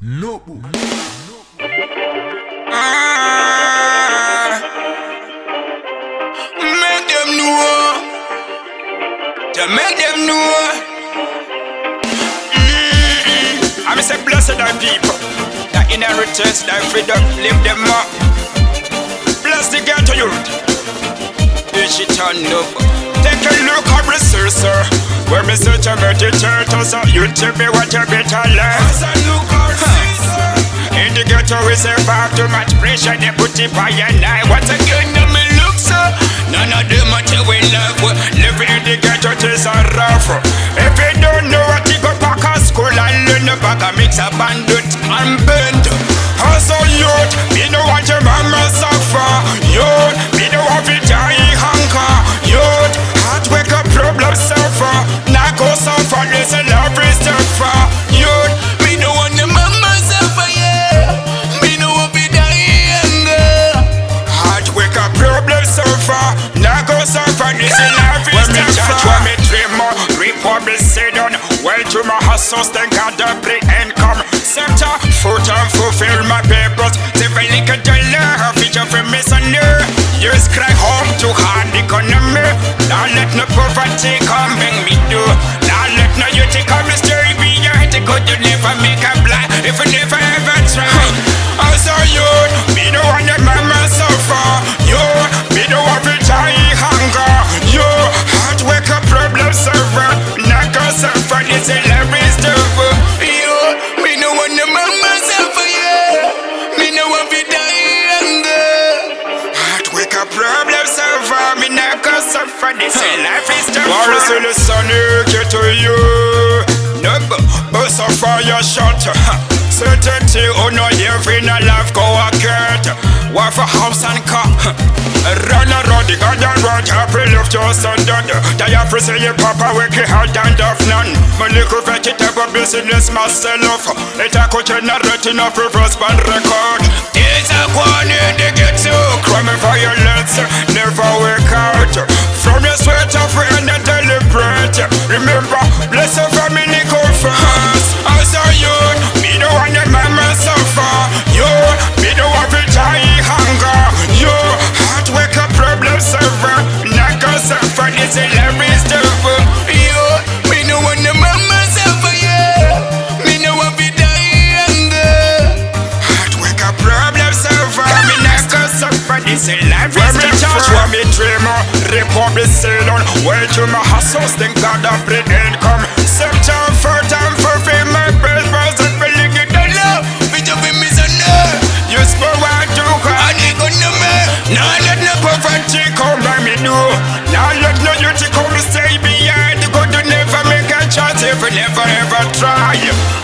No. Make them know. To make them know. I'm say blessed are people that inheritance, that freedom, live them up. Bless the ghetto youth. This shit on up. Take a look at the sir. Where me search a dirty turtle, so you tell me what you better learn. In the ghetto we say far too much pressure, they put it by your eye. What a good me look, sir. None of them much we love. Living in the ghetto is a rough. If you don't know what you go back to school and learn about a mix of bandit and bend. Also youth, me know what your mama suffer. Youth, me know what you die hunger. Youth, heart wake up problem suffer. Now go suffer, this a love is suffer. Youth, me know what your mama suffer, yeah. Me know what you die hunger. Heart wake up problem suffer. Now go suffer, this a love is suffer. When me dream more, report me say done. Well to my hustles, then got the play income. Center, foot and fulfill my papers. Seven little dollar, feature for me son. Years cry home to hard economy. Now let no poverty come bring me do. Now let no youth come to story be your head. Could you never make a blind if you never ever try? Also you, me the one that mama suffer. You, me the one that die hunger. You, heart wake up problem server. Not go suffer, this is every stuff. You, me the one that mama suffer, yeah. Me the one that die hunger. Heart wake up problem server. Me not go suffer, this is life is tough. Boris in the sun, get to you. No, but suffer your shot. Certainty, oh no, every no life go a get. War for house and car. Run around the garden road, happy left your son done. Die for say your papa work hard and off none. My little vegetable business myself. It a coach and a enough reverse band record. It's a one in the ghetto. Crime and violence never work out. From your sweat of friend and deliberate. Remember, bless your family go first. As a youth, me the one that mama suffer. You, me the one that die hunger. You, heart wake up problem server. Not go suffer, this is every stuff. You, me the one that mama suffer, yeah. Me the one that die hunger. Heart wake up problem server. Me not go suffer, this is every stuff. When me charge, when me dreamer, report me sail on. Way to my hustles, then God up the income. September, for time for fame, my best person feeling it the love. Bitch up in me son. You spoke what you got, and they gonna me. Now let no poverty come by me do. Now let no youth come stay behind. The good to never make a chance if you never ever try.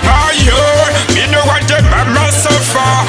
My youth, me know what the mama suffer.